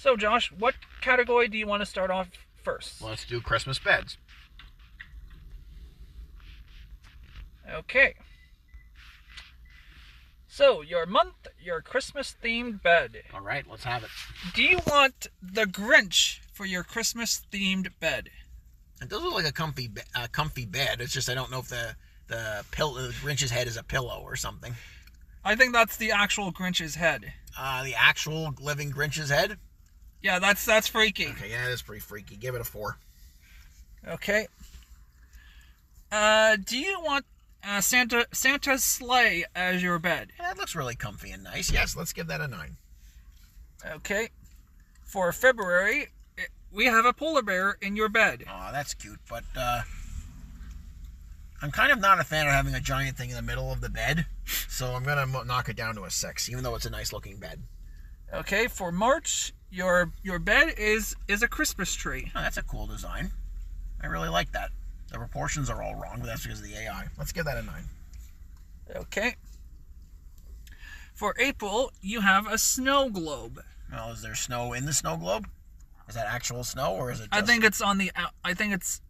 So, Josh, what category do you want to start off first? Let's do Christmas beds. Okay. So, your Christmas-themed bed. All right, let's have it. Do you want the Grinch for your Christmas-themed bed? It does look like a comfy bed. It's just I don't know if the Grinch's head is a pillow or something. I think that's the actual Grinch's head. The actual living Grinch's head? Yeah, that's freaky. Okay, yeah, that is pretty freaky. Give it a 4. Okay. Do you want Santa's sleigh as your bed? Yeah, that looks really comfy and nice. Yes, let's give that a 9. Okay. For February, we have a polar bear in your bed. Oh, that's cute, but I'm kind of not a fan of having a giant thing in the middle of the bed, so I'm going to knock it down to a 6, even though it's a nice looking bed. Okay, for March, your bed is a Christmas tree. Oh, that's a cool design. I really like that. The proportions are all wrong, but that's because of the AI. Let's give that a 9. Okay. For April, you have a snow globe. Well, is there snow in the snow globe? Is that actual snow, or is it just... I think it's on the... I think it's...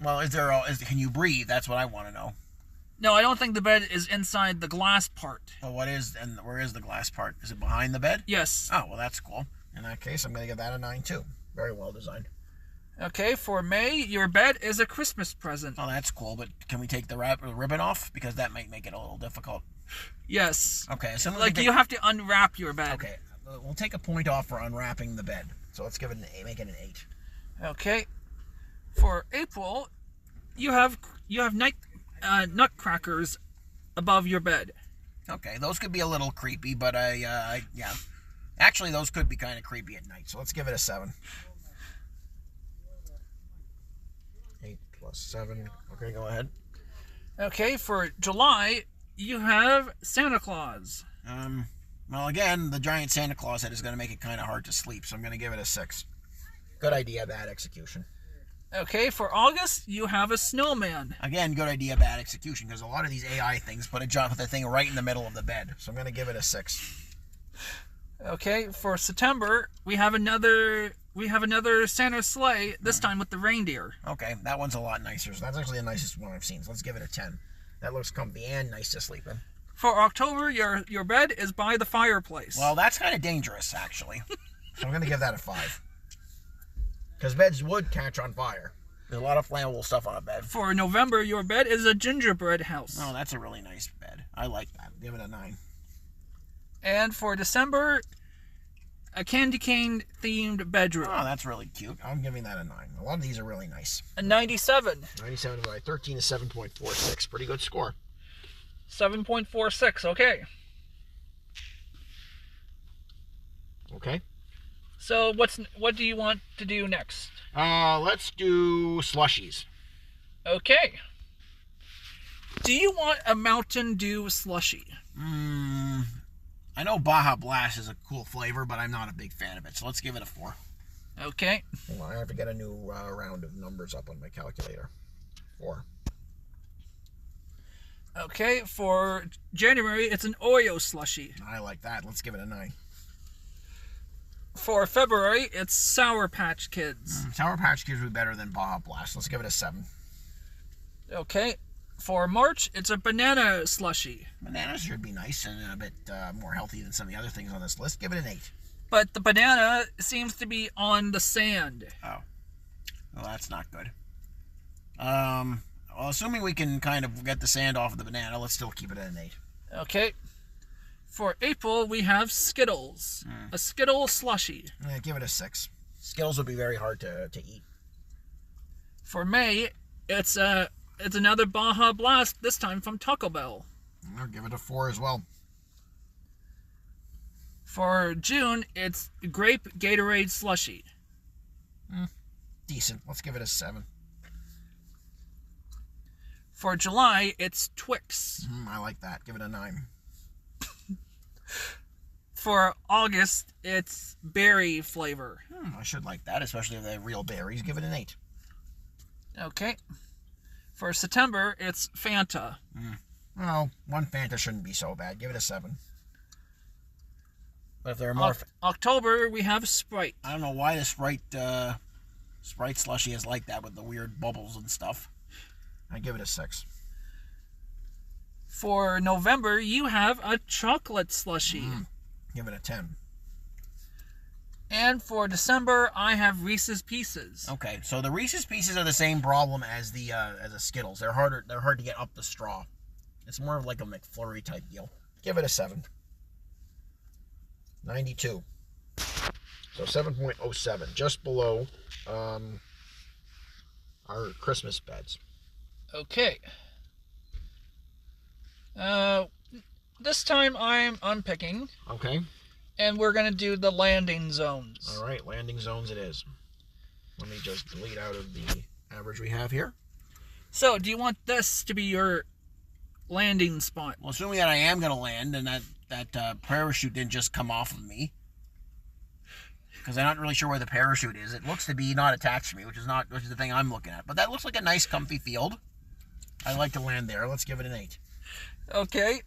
Well, can you breathe? That's what I want to know. No, I don't think the bed is inside the glass part. Well, where is the glass part? Is it behind the bed? Yes. Oh, well, that's cool. In that case, I'm going to give that a 9, too. Very well designed. Okay, for May, your bed is a Christmas present. Oh, that's cool, but can we take the ribbon off? Because that might make it a little difficult. Yes. Okay, so you have to unwrap your bed. Okay, we'll take a point off for unwrapping the bed. So let's give it make it an 8. Okay. For April, you have nutcrackers above your bed. Okay, those could be a little creepy, but yeah. Actually, those could be kind of creepy at night, so let's give it a 7. 8 plus 7. Okay, go ahead. Okay, for July, you have Santa Claus. Well, again, the giant Santa Claus head is going to make it kind of hard to sleep, so I'm going to give it a 6. Good idea, bad execution. Okay, for August, you have a snowman. Again, good idea, bad execution, because a lot of these AI things put the thing right in the middle of the bed, so I'm going to give it a 6. Okay, for September, we have another Santa sleigh, this time with the reindeer. Okay, that one's a lot nicer. So that's actually the nicest one I've seen, so let's give it a 10. That looks comfy and nice to sleep in. For October, your bed is by the fireplace. Well, that's kind of dangerous, actually. So I'm going to give that a 5. Because beds would catch on fire. There's a lot of flammable stuff on a bed. For November, your bed is a gingerbread house. Oh, that's a really nice bed. I like that. Give it a 9. And for December, a candy cane themed bedroom. Oh, that's really cute. I'm giving that a 9. A lot of these are really nice. A 97. 97 by 13 is 7.46. Pretty good score. 7.46, okay. Okay. So what do you want to do next? Let's do slushies. Okay. Do you want a Mountain Dew slushie? I know Baja Blast is a cool flavor, but I'm not a big fan of it, so let's give it a 4. Okay. Hold on, I have to get a new round of numbers up on my calculator. 4. Okay, for January, it's an Oreo slushie. I like that. Let's give it a 9. For February, it's Sour Patch Kids. Sour Patch Kids would be better than Baja Blast. Let's give it a 7. Okay. For March, it's a banana slushie. Bananas should be nice and a bit more healthy than some of the other things on this list. Give it an 8. But the banana seems to be on the sand. Oh. Well, that's not good. Well, assuming we can kind of get the sand off of the banana, let's still keep it at an 8. Okay. For April, we have Skittles. A Skittle slushie. Yeah, give it a 6. Skittles would be very hard to eat. For May, it's another Baja Blast, this time from Taco Bell. I'll give it a 4 as well. For June, it's Grape Gatorade slushie. Decent. Let's give it a 7. For July, it's Twix. I like that. Give it a 9. For August, it's berry flavor. I should like that, especially if they have real berries. Give it an 8. Okay. For September, it's Fanta. Well, one Fanta shouldn't be so bad. Give it a 7. But if there are more... October, we have Sprite. I don't know why the Sprite slushy is like that with the weird bubbles and stuff. I give it a 6. For November, you have a chocolate slushy. Give it a 10. And for December, I have Reese's Pieces. Okay, so the Reese's Pieces are the same problem as the Skittles. They're hard to get up the straw. It's more of like a McFlurry type deal. Give it a 7. 92. So 7.07, just below our Christmas beds. Okay. This time I'm unpicking. Okay. And we're going to do the landing zones. All right, landing zones it is. Let me just delete out of the average we have here. So, do you want this to be your landing spot? Well, assuming that I am going to land and that parachute didn't just come off of me. Because I'm not really sure where the parachute is. It looks to be not attached to me, which is the thing I'm looking at. But that looks like a nice, comfy field. I'd like to land there. Let's give it an 8. Okay.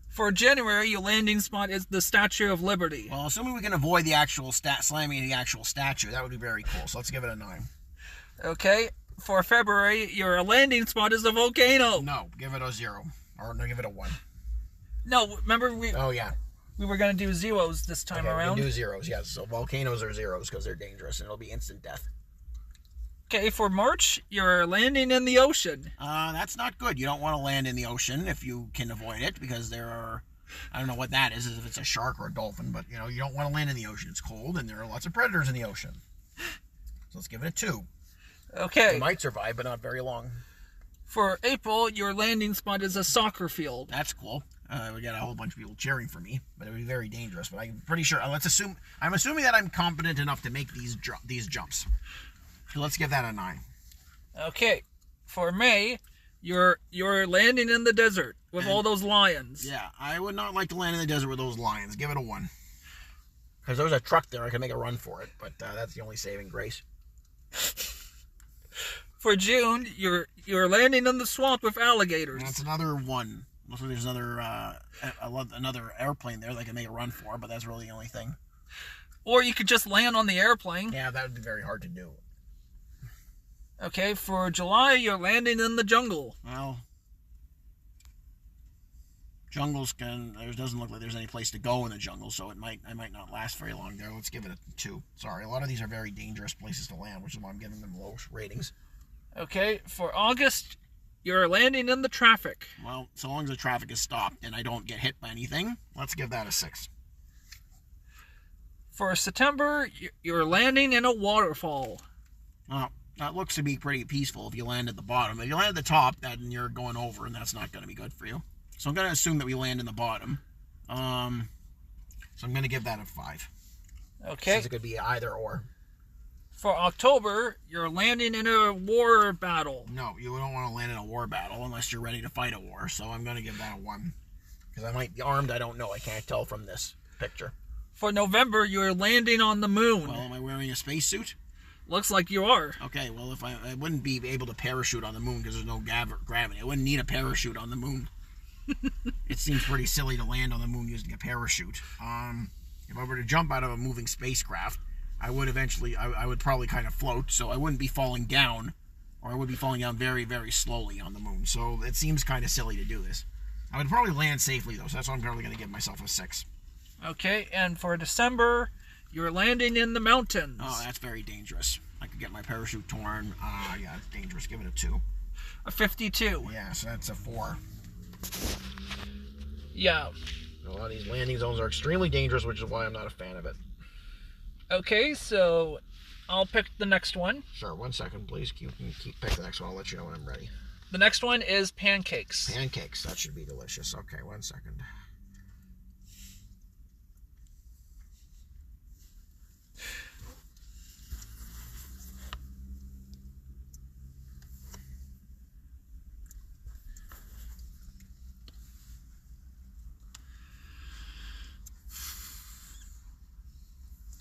For January, your landing spot is the Statue of Liberty. Well, assuming we can avoid the actual slamming the actual statue, that would be very cool. So let's give it a 9. Okay. For February, your landing spot is the volcano. No, give it a 0. Or no, give it a 1. No, remember Oh, yeah. We were going to do zeros this time around. We can do zeros, yes. So volcanoes are zeros because they're dangerous and it'll be instant death. Okay, for March, you're landing in the ocean. That's not good. You don't want to land in the ocean if you can avoid it because there are... I don't know what that is, if it's a shark or a dolphin, but, you don't want to land in the ocean. It's cold and there are lots of predators in the ocean. So let's give it a 2. Okay. It might survive, but not very long. For April, your landing spot is a soccer field. That's cool. We got a whole bunch of people cheering for me, but it would be very dangerous. But I'm pretty sure. I'm assuming that I'm competent enough to make these jumps. So let's give that a 9. Okay. For May, you're landing in the desert with all those lions. Yeah, I would not like to land in the desert with those lions. Give it a 1. Because there's a truck there, I can make a run for it. But that's the only saving grace. For June, you're landing in the swamp with alligators. That's another 1. Looks like there's another airplane there that I can make a run for, but that's really the only thing. Or you could just land on the airplane. Yeah, that would be very hard to do. Okay, for July, you're landing in the jungle. Well, it doesn't look like there's any place to go in the jungle, so I might not last very long there. Let's give it a 2. Sorry, a lot of these are very dangerous places to land, which is why I'm giving them low ratings. Okay, for August, you're landing in the traffic. Well, so long as the traffic is stopped and I don't get hit by anything, let's give that a 6. For September, you're landing in a waterfall. Well, that looks to be pretty peaceful if you land at the bottom. If you land at the top, then you're going over, and that's not going to be good for you. So I'm going to assume that we land in the bottom. So I'm going to give that a 5. Okay. Since it could be either or. For October, you're landing in a war battle. No, you don't want to land in a war battle unless you're ready to fight a war. So I'm going to give that a 1. Because I might be armed, I don't know. I can't tell from this picture. For November, you're landing on the moon. Well, am I wearing a spacesuit? Looks like you are. Okay, well, if I wouldn't be able to parachute on the moon because there's no gravity. I wouldn't need a parachute on the moon. It seems pretty silly to land on the moon using a parachute. If I were to jump out of a moving spacecraft, I would probably kind of float, so I wouldn't be falling down, or I would be falling down very, very slowly on the moon. So it seems kind of silly to do this. I would probably land safely, though, so that's why I'm probably going to give myself a 6. Okay, and for December, you're landing in the mountains. Oh, that's very dangerous. I could get my parachute torn. Yeah, it's dangerous. Give it a 2. A 52. Yeah, so that's a 4. Yeah. A lot of these landing zones are extremely dangerous, which is why I'm not a fan of it. Okay, so I'll pick the next one. Sure, 1 second, please. You can keep pick the next one. I'll let you know when I'm ready. The next one is pancakes. Pancakes. That should be delicious. Okay, 1 second.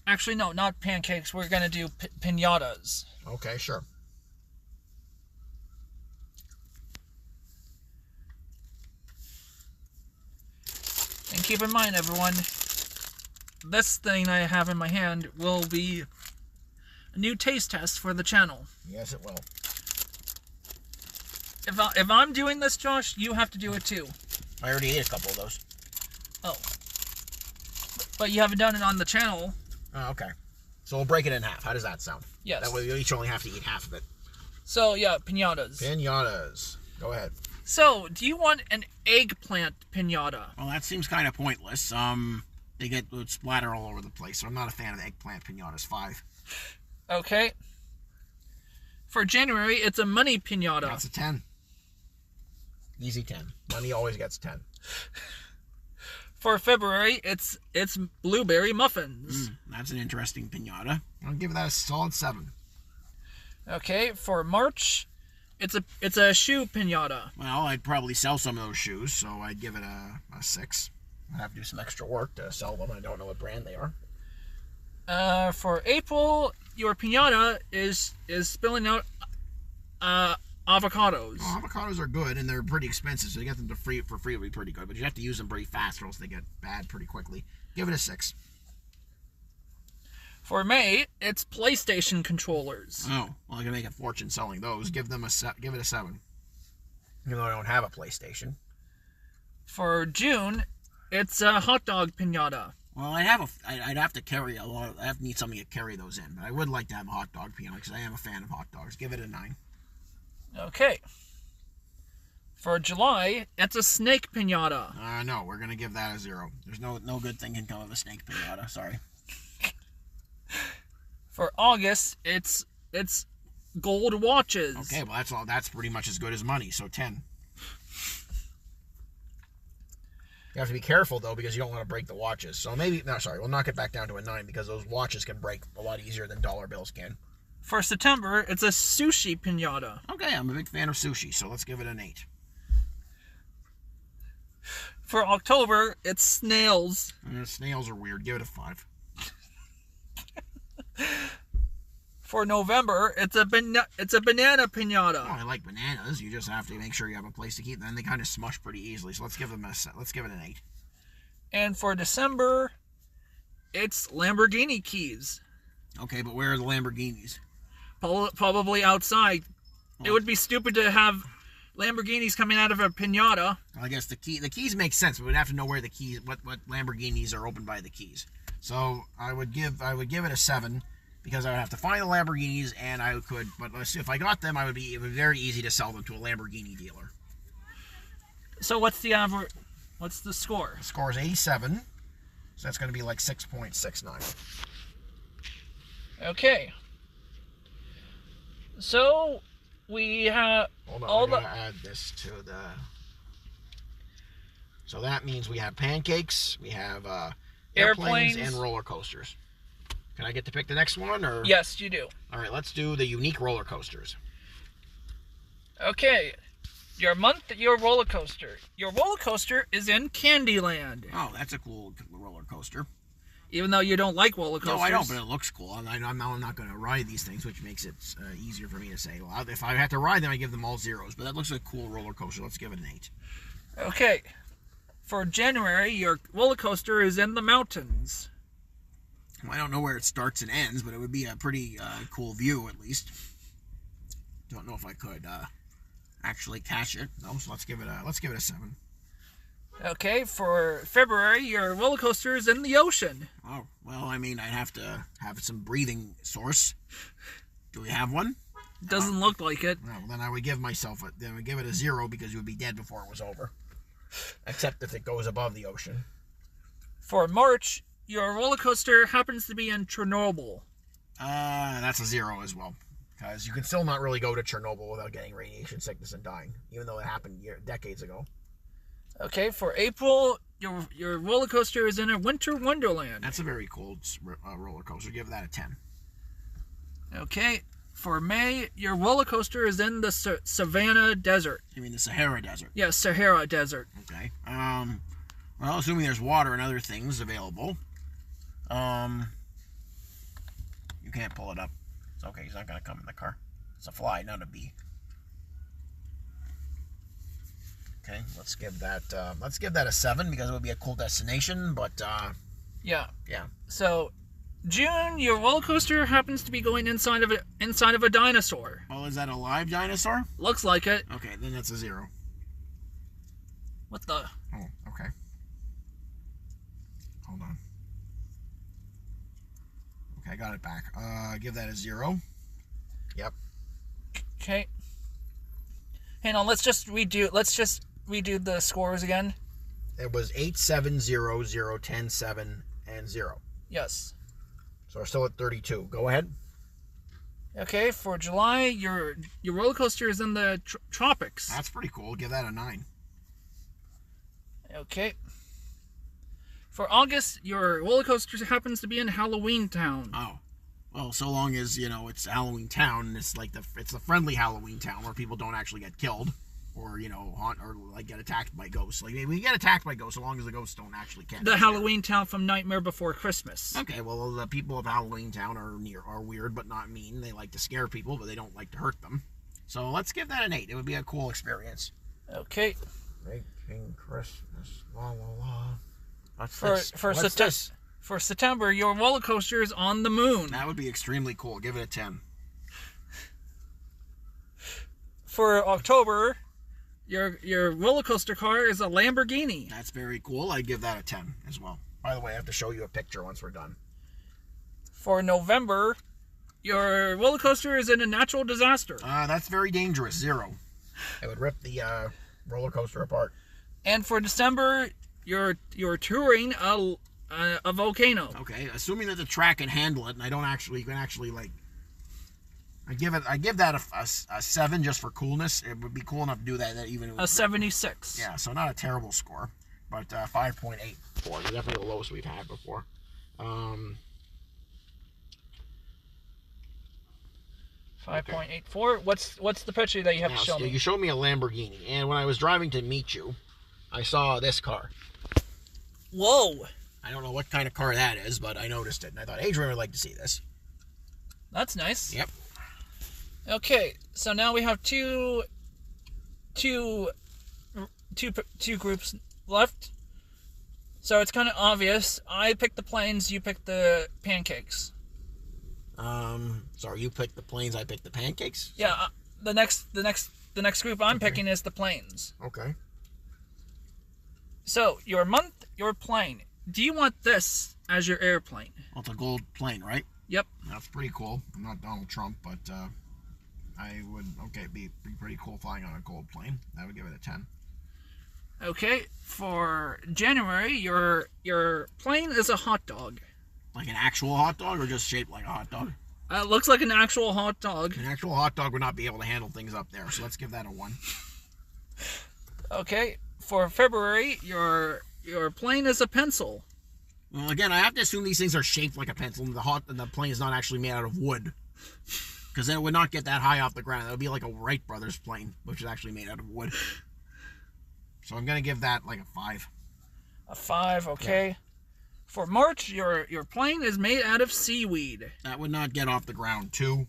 Actually, no, not pancakes. We're going to do piñatas. Okay, sure. And keep in mind, everyone, this thing I have in my hand will be a new taste test for the channel. Yes, it will. If I'm doing this, Josh, you have to do it too. I already ate a couple of those. Oh. But you haven't done it on the channel. Oh, okay. So we'll break it in half. How does that sound? Yes. That way we each only have to eat half of it. So, yeah, piñatas. Pinatas. Go ahead. So, do you want an eggplant piñata? Well, that seems kind of pointless. They get splatter all over the place, so I'm not a fan of eggplant pinatas. 5. Okay. For January, it's a money piñata. That's a 10. Easy 10. Money always gets 10. For February, it's blueberry muffins. That's an interesting piñata. I'll give that a solid 7. Okay, for March, it's a shoe piñata. Well, I'd probably sell some of those shoes, so I'd give it a 6. I'd have to do some extra work to sell them. I don't know what brand they are. For April, your piñata is spilling out avocados. Well, avocados are good, and they're pretty expensive, so to get them for free would be pretty good. But you have to use them pretty fast, or else they get bad pretty quickly. Give it a 6. For May, it's PlayStation controllers. Oh, well, I can make a fortune selling those. Give it a 7. Even though I don't have a PlayStation. For June, it's a hot dog piñata. Well, I'd have to carry a lot. I need something to carry those in, but I would like to have a hot dog piñata because I am a fan of hot dogs. Give it a 9. Okay. For July, it's a snake piñata. No, we're gonna give that a 0. There's no good thing can come of a snake piñata. Sorry. For August, it's gold watches. Okay, well that's pretty much as good as money, so 10. You have to be careful though because you don't want to break the watches. So we'll knock it back down to a 9 because those watches can break a lot easier than dollar bills can. For September, it's a sushi piñata. Okay, I'm a big fan of sushi, so let's give it an 8. For October, it's snails. Snails are weird. Give it a 5. For November, it's a banana piñata. Oh, I like bananas. You just have to make sure you have a place to keep them. They kind of smush pretty easily, so let's give it an 8. And for December, it's Lamborghini keys. Okay, but where are the Lamborghinis? Probably outside. It would be stupid to have Lamborghinis coming out of a piñata. I guess the keys make sense, but we'd have to know where the keys, what Lamborghinis are opened by the keys. So I would give it a 7 because I would have to find the Lamborghinis, and but if I got them, it would be very easy to sell them to a Lamborghini dealer. So what's the average? What's the score? The score is 87, so that's going to be like 6.69. Okay. So we have Hold on, I gotta add this to the. So that means we have pancakes, we have airplanes, and roller coasters. Can I get to pick the next one, or? Yes, you do. All right, let's do the unique roller coasters. Okay, your roller coaster. Your roller coaster is in Candyland. Oh, that's a cool roller coaster. Even though you don't like roller coasters. No, I don't, but it looks cool. I'm not going to ride these things, which makes it easier for me to say. Well, if I have to ride them, I give them all 0s. But that looks like a cool roller coaster. Let's give it an 8. Okay. For January, your roller coaster is in the mountains. Well, I don't know where it starts and ends, but it would be a pretty cool view, at least. Don't know if I could actually catch it. No, so let's give it a 7. Okay, for February, your roller coaster is in the ocean. Oh, well, I mean, I'd have to have some breathing source. Do we have one? Doesn't look like it. Well, then I would give it a 0 because you would be dead before it was over. Except if it goes above the ocean. For March, your roller coaster happens to be in Chernobyl. That's a 0 as well. Because you can still not really go to Chernobyl without getting radiation sickness and dying. Even though it happened decades ago. Okay, for April, your roller coaster is in a winter wonderland. That's a very cool roller coaster. Give that a 10. Okay, for May, your roller coaster is in the Savannah Desert. You mean the Sahara Desert? Yes, Sahara Desert. Okay. Well, assuming there's water and other things available, you can't pull it up. It's okay. He's not going to come in the car. It's a fly, not a bee. Okay, let's give that a 7 because it would be a cool destination, but Yeah. Yeah. So, June, your roller coaster happens to be going inside of a dinosaur. Oh, is that a live dinosaur? Looks like it. Okay, then that's a 0. What the? Oh, okay. Hold on. Okay, I got it back. Give that a 0. Yep. Okay. Hang on. Let's just redo the scores again. It was 8, 7, 0, 0, 10, 7, and 0. Yes. So we're still at 32. Go ahead. Okay. For July, your roller coaster is in the tropics. That's pretty cool. Give that a 9. Okay. For August, your roller coaster happens to be in Halloween Town. Oh. Well, so long as, it's Halloween Town, it's like it's the friendly Halloween Town where people don't actually get killed or, haunt or like get attacked by ghosts. Like we get attacked by ghosts so long as the ghosts don't actually catch. The Halloween Town from Nightmare Before Christmas. Okay, well, the people of Halloween Town are weird but not mean. They like to scare people, but they don't like to hurt them. So let's give that an 8. It would be a cool experience. Okay. Making Christmas, la la la. What's this? For September, your roller coaster is on the moon. That would be extremely cool. Give it a 10. For October, your roller coaster car is a Lamborghini. That's very cool. I'd give that a 10 as well. By the way, I have to show you a picture once we're done. For November, your roller coaster is in a natural disaster. That's very dangerous. 0. It would rip the roller coaster apart. And for December, you're touring a volcano. Okay, assuming that the track can handle it, and I give that a 7 just for coolness. It would be cool enough to do that even a 76. Yeah, so not a terrible score, but 5.84. Definitely the lowest we've had before. 5.84. What's the picture that you have to show me? You showed me a Lamborghini, and when I was driving to meet you, I saw this car. Whoa! I don't know what kind of car that is, but I noticed it, and I thought Adrian would like to see this. That's nice. Yep. Okay, so now we have two groups left. So it's kind of obvious. I picked the planes, you picked the pancakes. Sorry, you picked the planes, I picked the pancakes? Yeah, the next group I'm picking is the planes. Okay. So, your plane. Do you want this as your airplane? Well, it's a gold plane, right? Yep. That's pretty cool. I'm not Donald Trump, but I would, be pretty cool flying on a gold plane. I would give it a 10. Okay, for January, your plane is a hot dog. Like an actual hot dog, or just shaped like a hot dog? It looks like an actual hot dog. An actual hot dog would not be able to handle things up there, so let's give that a 1. Okay, for February, your plane is a pencil. Well, again, I have to assume these things are shaped like a pencil, and the plane is not actually made out of wood, because then it would not get that high off the ground. That would be like a Wright Brothers plane, which is actually made out of wood. So I'm gonna give that like a 5. A 5, okay. Yeah. For March, your plane is made out of seaweed. That would not get off the ground. 2.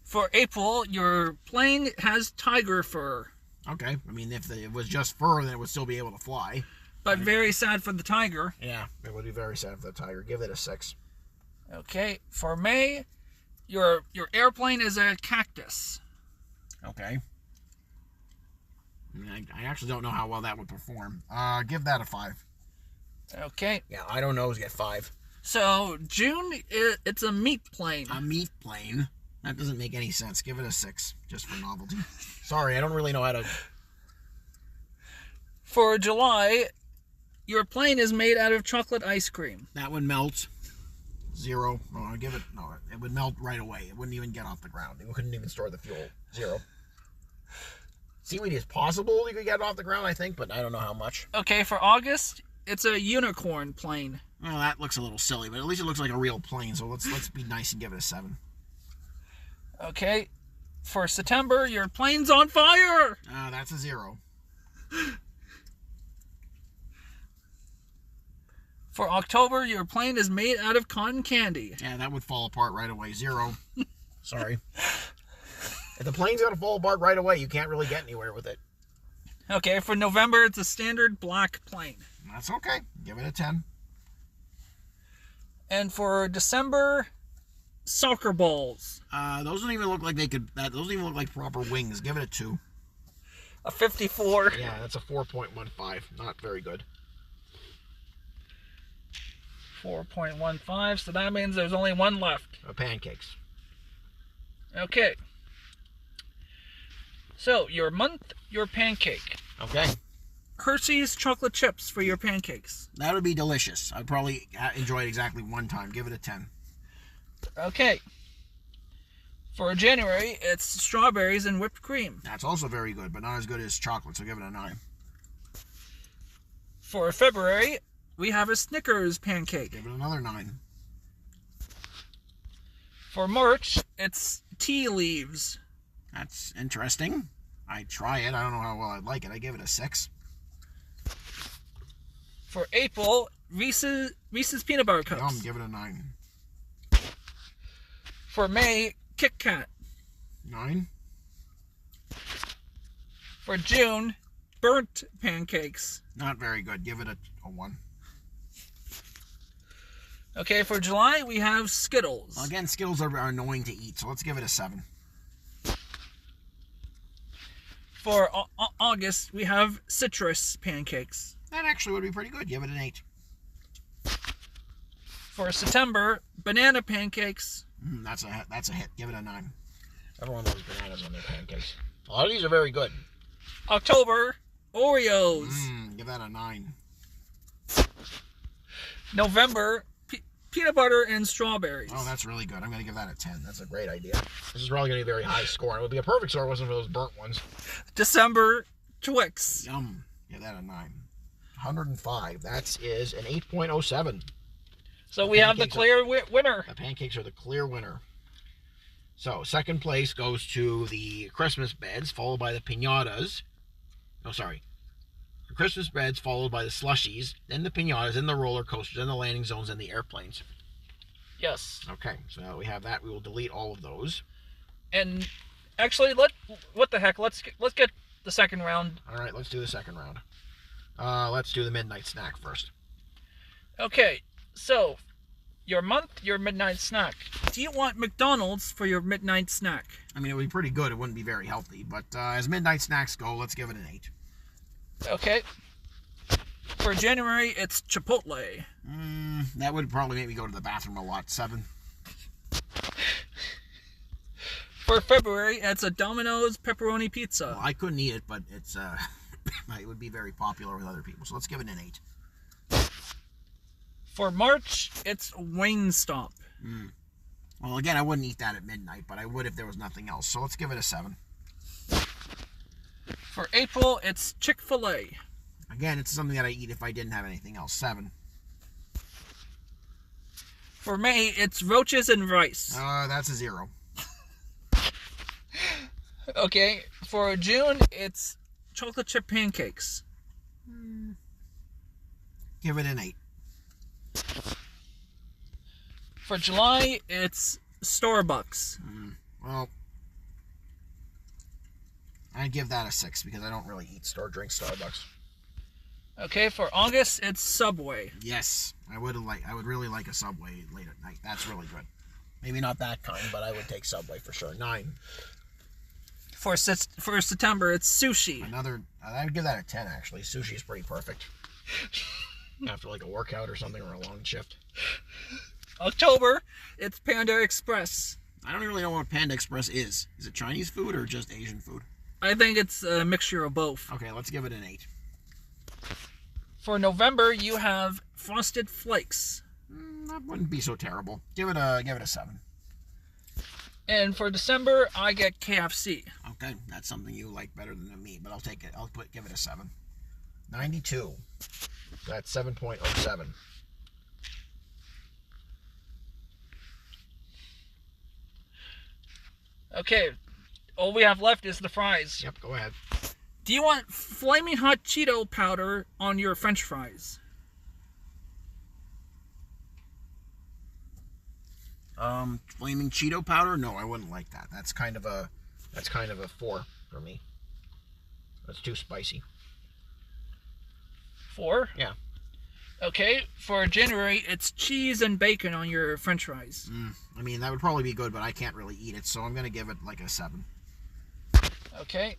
For April, your plane has tiger fur. Okay, I mean, if it was just fur, then it would still be able to fly. But very sad for the tiger. Yeah, it would be very sad for the tiger. Give it a 6. Okay, for May, your airplane is a cactus. Okay. I actually don't know how well that would perform. Give that a 5. Okay. Yeah, I don't know. Get 5. So, June, it's a meat plane. A meat plane? That doesn't make any sense. Give it a 6, just for novelty. Sorry, I don't really know how to... For July, your plane is made out of chocolate ice cream. That would melt. 0. No, it would melt right away. It wouldn't even get off the ground. It couldn't even store the fuel. 0. Seaweed is possible you could get off the ground, I think, but I don't know how much. Okay, for August, it's a unicorn plane. Well, that looks a little silly, but at least it looks like a real plane, so let's be nice and give it a 7. Okay, for September, your plane's on fire! That's a 0. For October, your plane is made out of cotton candy. Yeah, that would fall apart right away. 0. Sorry. If the plane's going to fall apart right away, you can't really get anywhere with it. Okay, for November, it's a standard black plain. That's okay. Give it a 10. And for December, soccer balls. Those don't even look like they could. Those don't even look like proper wings. Give it a 2. A 54. Yeah, that's a 4.15. Not very good. 4.15, so that means there's only one left. Pancakes. Okay. So, your month, your pancake. Okay. Hershey's chocolate chips for your pancakes. That would be delicious. I'd probably enjoy it exactly one time. Give it a 10. Okay. For January, it's strawberries and whipped cream. That's also very good, but not as good as chocolate, so give it a 9. For February, we have a Snickers pancake. Give it another 9. For March, it's tea leaves. That's interesting. I'd try it. I don't know how well I'd like it. I give it a 6. For April, Reese's Peanut Butter Cups. Yum, give it a 9. For May, Kit Kat. 9. For June, burnt pancakes. Not very good. Give it a 1. Okay, for July, we have Skittles. Well, again, Skittles are annoying to eat, so let's give it a 7. For August, we have citrus pancakes. That actually would be pretty good. Give it an 8. For September, banana pancakes. That's a hit. Give it a 9. Everyone loves bananas on their pancakes. A lot of these are very good. October, Oreos. Give that a 9. November, peanut butter and strawberries. Oh, that's really good. I'm going to give that a 10. That's a great idea. This is probably going to be a very high score. It would be a perfect score if it wasn't for those burnt ones. December, Twix. Yum. Give that a 9. 105. That is an 8.07. So we have the clear winner. The pancakes are the clear winner. So, second place goes to the Christmas beds, followed by the piñatas. Oh, sorry. The Christmas beds, followed by the slushies, then the piñatas, then the roller coasters, then the landing zones, and the airplanes. Yes. Okay, so now we have that. We will delete all of those. And actually, what the heck? Let's get the second round. All right, let's do the second round. Let's do the midnight snack first. Okay, so your month, your midnight snack. Do you want McDonald's for your midnight snack? I mean, it would be pretty good. It wouldn't be very healthy, but as midnight snacks go, let's give it an 8. Okay. For January, it's Chipotle. That would probably make me go to the bathroom a lot. 7. For February, it's a Domino's pepperoni pizza. Well, I couldn't eat it, but it's it would be very popular with other people, so let's give it an 8. For March, it's Wingstop. Well, again, I wouldn't eat that at midnight, but I would if there was nothing else, so let's give it a 7. For April, it's Chick-fil-A. Again, it's something that I eat if I didn't have anything else. 7. For May, it's Roaches and Rice. That's a 0. Okay, for June, it's chocolate chip pancakes. Give it an 8. For July, it's Starbucks. Well, I'd give that a 6 because I don't really drink Starbucks. Okay, for August, it's Subway. Yes, I would really like a Subway late at night. That's really good. Maybe not that kind, but I would take Subway for sure. 9. For September, it's sushi. I would give that a 10 actually. Sushi is pretty perfect. After like a workout or something or a long shift. October, it's Panda Express. I don't really know what Panda Express is. Is it Chinese food or just Asian food? I think it's a mixture of both. Okay, let's give it an 8. For November, you have Frosted Flakes. That wouldn't be so terrible. Give it a 7. And for December, I get KFC. Okay, that's something you like better than me, but I'll take it. Give it a 7. 92. That's 7.07. Okay, all we have left is the fries. Yep, go ahead. Do you want flaming hot Cheeto powder on your French fries? Flaming Cheeto powder? No, I wouldn't like that. That's kind of a 4 for me. That's too spicy. 4? Yeah. Okay, for January, it's cheese and bacon on your french fries. I mean, that would probably be good, but I can't really eat it, so I'm going to give it like a 7. Okay.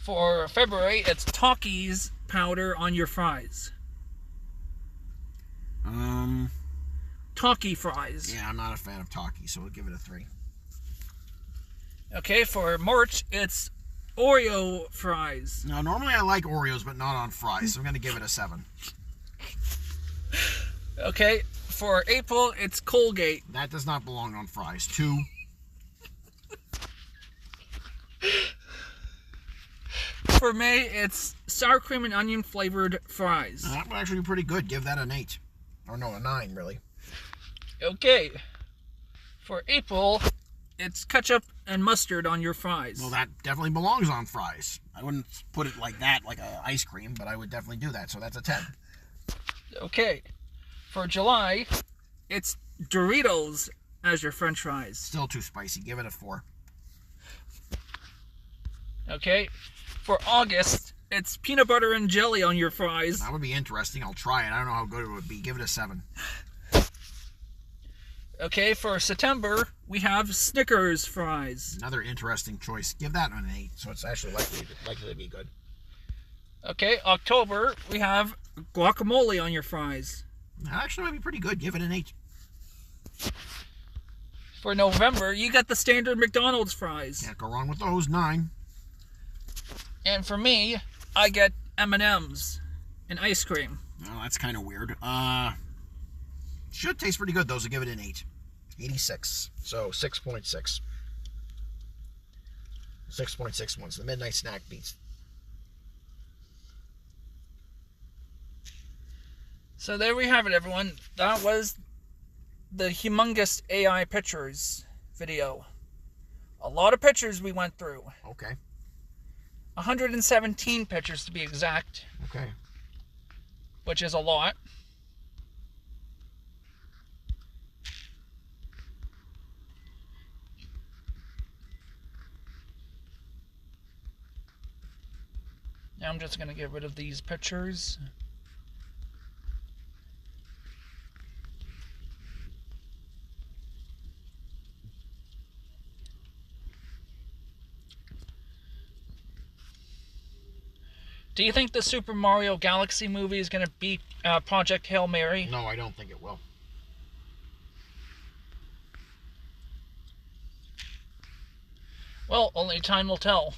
For February, it's Takis powder on your fries. Taki fries. Yeah, I'm not a fan of Taki, so we'll give it a 3. Okay, for March, it's Oreo fries. Now, normally I like Oreos, but not on fries, so I'm going to give it a 7. Okay, for April, it's Colgate. That does not belong on fries. 2. For May, it's sour cream and onion flavored fries. That would actually be pretty good. Give that an 8. Or no, a 9, really. Okay. For April, it's ketchup and mustard on your fries. Well, that definitely belongs on fries. I wouldn't put it like that, like a ice cream, but I would definitely do that, so that's a 10. Okay. For July, it's Doritos as your french fries. Still too spicy. Give it a 4. Okay. For August, it's peanut butter and jelly on your fries. That would be interesting. I'll try it. I don't know how good it would be. Give it a 7. Okay, for September, we have Snickers fries. Another interesting choice. Give that an 8, so it's actually likely to be good. Okay, October, we have guacamole on your fries. That actually might be pretty good. Give it an 8. For November, you got the standard McDonald's fries. Can't go wrong with those. 9. And for me, I get M&M's and ice cream. Well, that's kind of weird. Should taste pretty good, though, so give it an 8. 86. So 6.6. 6.6 ones. The midnight snack beats. So there we have it, everyone. That was the humongous AI pictures video. A lot of pictures we went through. Okay. 117 pictures to be exact, Okay. which is a lot. Now I'm just going to get rid of these pictures. Do you think the Super Mario Galaxy movie is going to beat Project Hail Mary? No, I don't think it will. Well, only time will tell.